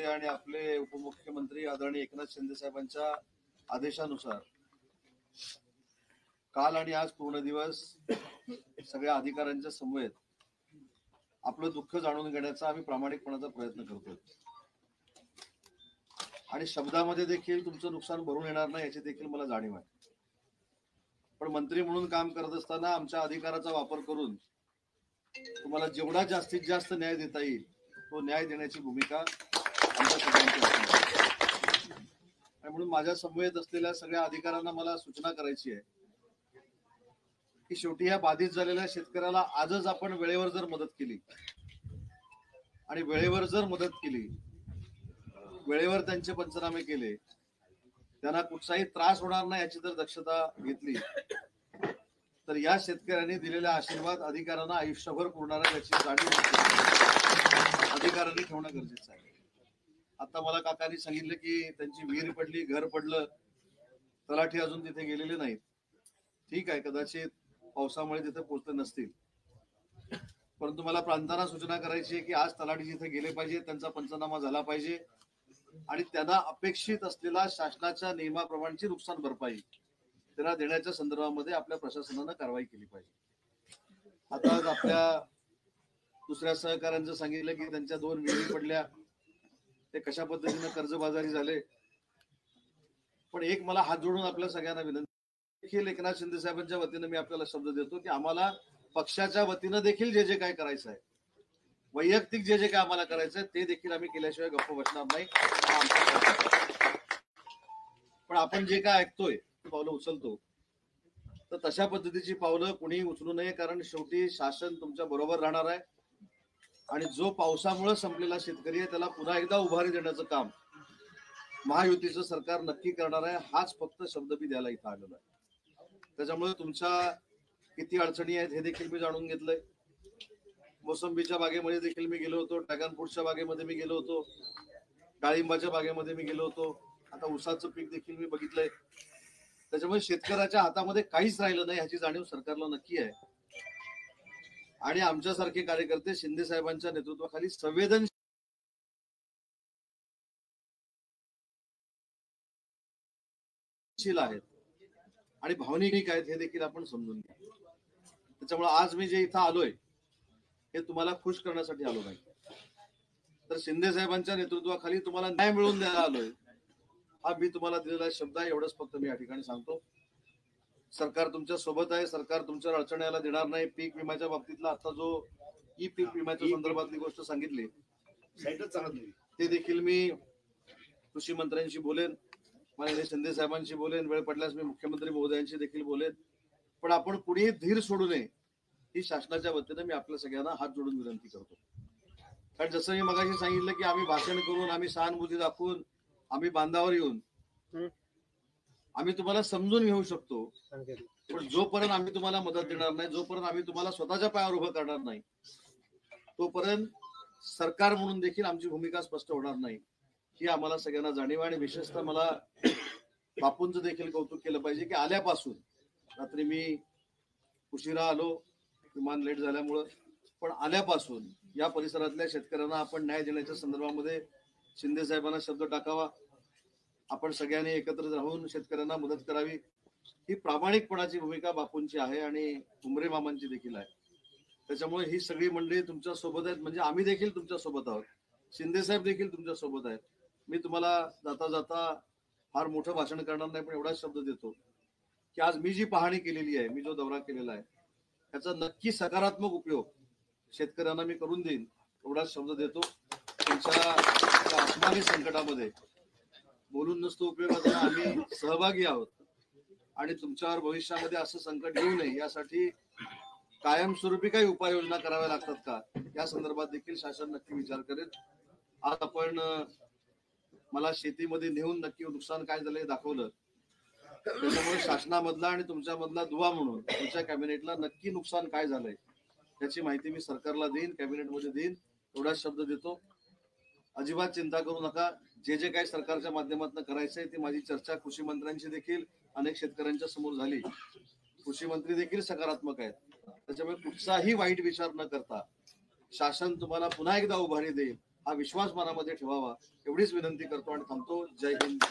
आणि आपले उपमुख्यमंत्री आदरणीय एकनाथ शिंदे साहेबांच्या आदेशानुसार काल आणि आज पूर्ण दिवस सगळ्या अधिकाऱ्यांच्या समवेत आपलं दुःख जाणून घेण्याचा आम्ही प्रामाणिकपणाचा प्रयत्न करतोय आणि शब्दामध्ये देखील तुमचं नुकसान भरून येणार नाही याची देखील मला जाणीव आहे. पण मंत्री म्हणून काम करत असताना आमच्या अधिकाराचा वापर करून तुम्हाला जेवढा जास्तीत जास्त न्याय देता येईल तो न्याय देण्याची भूमिका आमच्या सगळ्यांची असते. आणि म्हणून माझ्या समवेत असलेल्या सगळ्या अधिकाऱ्यांना मला सूचना करायची आहे की शेवटी ह्या बाधित झालेल्या शेतकऱ्याला आजच आपण वेळेवर जर मदत केली आणि वेळेवर जर मदत केली, वेळेवर त्यांचे पंचनामे केले, त्यांना कुठलाही त्रास होणार नाही याची जर दक्षता घेतली तर या शेतकऱ्यांनी दिलेला आशीर्वाद अधिकाऱ्यांना आयुष्यभर पुरणार याची जाणीव अधिकाऱ्यांनी ठेवणं गरजेचं आहे. आता मला काकांनी सांगितलं की त्यांची विहीर पडली, घर पडलं, तलाठी अजून तिथे गेलेले नाहीत. ठीक आहे, कदाचित पावसामुळे तिथे पोहोचले नसतील, परंतु मला प्रांतांना सूचना करायची आहे की आज तलाठी जिथे गेले पाहिजे त्यांचा पंचनामा झाला पाहिजे आणि त्यांना अपेक्षित असलेला शासनाच्या नियमाप्रमाणेची नुकसान भरपाई त्यांना देण्याच्या संदर्भामध्ये आपल्या प्रशासनानं कारवाई केली पाहिजे. आता आज आपल्या दुसऱ्या सहकाऱ्यांचं सांगितलं की त्यांच्या 2 विहिरी पडल्या, ते कशा पद्धतीनं कर्जबाजारी झाले. पण एक मला हात जोडून आपल्या सगळ्यांना विनंती देखील एकनाथ शिंदे साहेबांच्या वतीनं मी आपल्याला शब्द देतो की आम्हाला पक्षाच्या वतीनं देखील जे जे काय करायचं आहे, वैयक्तिक जे जे काय आम्हाला करायचं आहे ते देखील आम्ही केल्याशिवाय गप्प बसणार नाही. पण आपण जे काय ऐकतोय पावलं उचलतो तर तशा पद्धतीची पावलं कुणी उचलू नये, कारण शेवटी शासन तुमच्या बरोबर राहणार आहे आणि जो पावसामुळे संपलेला शेतकरी आहे त्याला पुन्हा एकदा उभारी देण्याचं काम महायुतीचं सरकार नक्की करणार आहे. हाच फक्त शब्द मी द्यायला इथं आलेलो आहे. त्याच्यामुळे तुमच्या किती अडचणी आहेत हे देखील मी जाणून घेतलंय. मोसंबीच्या बागेमध्ये देखील मी गेलो होतो, ड्रॅगन फ्रूटच्या बागेमध्ये मी गेलो होतो, डाळिंबाच्या बागेमध्ये मी गेलो होतो, आता ऊसाचं पीक देखील मी बघितलंय. त्याच्यामुळे शेतकऱ्याच्या हातामध्ये काहीच राहिलं नाही ह्याची जाणीव सरकारला नक्की आहे आणि आमच्यासारखे कार्यकर्ते शिंदे साहेबांच्या नेतृत्वाखाली संवेदनशील आहेत आणि भावनिक आहेत हे देखील आपण समजून घ्या. त्याच्यामुळे आज मी जे इथं आलोय हे तुम्हाला खुश करण्यासाठी आलो नाही, तर शिंदे साहेबांच्या नेतृत्वाखाली तुम्हाला न्याय मिळवून द्यायला आलोय. हा मी तुम्हाला दिलेला शब्द आहे, एवढंच फक्त मी या ठिकाणी सांगतो. सरकार तुमच्या सोबत आहे, सरकार तुमच्या अडचणी यायला देणार नाही. पीक विम्याच्या बाबतीतला आता जो ई पीक विम्याच्या संदर्भातली गोष्ट सांगितली ते देखील मी कृषी मंत्र्यांशी बोलेन, माननीय शिंदे साहेबांशी बोलेन, वेळ पडल्यास मी मुख्यमंत्री महोदयांशी देखील बोलेन. पण आपण कुणीही धीर सोडू नये ही शासनाच्या वतीनं मी आपल्या सगळ्यांना हात जोडून विनंती करतो. कारण जसं मी मगाशी सांगितलं की आम्ही भाषण करून, आम्ही सहानुभूती दाखवून, आम्ही बांधावर येऊन आम्ही तुम्हाला समजून घेऊ शकतो, पण जोपर्यंत आम्ही तुम्हाला मदत देणार नाही, जोपर्यंत आम्ही तुम्हाला स्वतःच्या पायावर उभं करणार नाही, तोपर्यंत सरकार म्हणून देखील आमची भूमिका स्पष्ट होणार नाही ही आम्हाला सगळ्यांना जाणीव. आणि विशेषतः मला बापूंचं देखील कौतुक केलं पाहिजे की आल्यापासून, रात्री मी उशिरा आलो विमान लेट झाल्यामुळं, पण आल्यापासून या परिसरातल्या शेतकऱ्यांना आपण न्याय देण्याच्या संदर्भामध्ये शिंदे साहेबांना शब्द टाकावा, आपण सगळ्यांनी एकत्र राहून शेतकऱ्यांना मदत करावी, ही प्रामाणिकपणाची भूमिका बापूंची आहे आणि उमरे मामांची देखील आहे. त्याच्यामुळे ही सगळी मंडळी तुमच्या सोबत आहेत, म्हणजे आम्ही देखील तुमच्या सोबत आहोत, शिंदे साहेब देखील तुमच्या सोबत आहेत. मी तुम्हाला जाता जाता फार मोठं भाषण करणार नाही, पण एवढाच शब्द देतो की आज मी जी पाहणी केलेली आहे, मी जो दौरा केलेला आहे, त्याचा नक्की सकारात्मक उपयोग शेतकऱ्यांना मी करून देईन एवढाच शब्द देतो. तुमच्या आसमानी संकटामध्ये बोलून नसतो उपयोगाचा, आम्ही सहभागी आहोत आणि तुमच्यावर भविष्यामध्ये असं संकट येऊ नये यासाठी कायमस्वरूपी काही उपाययोजना कराव्या लागतात का या संदर्भात देखील शासन नक्की विचार करेल. आज आपण मला शेतीमध्ये नेऊन नक्की नुकसान काय झालंय दाखवलं, त्याच्यामुळे शासनामधला आणि तुमच्यामधला दुवा म्हणून तुमच्या कॅबिनेटला नक्की नुकसान काय झालंय त्याची माहिती मी सरकारला देईन, कॅबिनेटमध्ये देईन एवढाच शब्द देतो. अजिबात चिंता करू नका, जे जे काही सरकारच्या माध्यमातून करायचंय ती माझी चर्चा कृषी मंत्र्यांची देखील अनेक शेतकऱ्यांच्या समोर झाली. कृषी मंत्री देखील सकारात्मक आहेत, त्याच्यामुळे कुठचाही वाईट विचार न करता शासन तुम्हाला पुन्हा एकदा उभारी देईल हा विश्वास मनामध्ये ठेवावा एवढीच विनंती करतो आणि थांबतो. जय हिंद.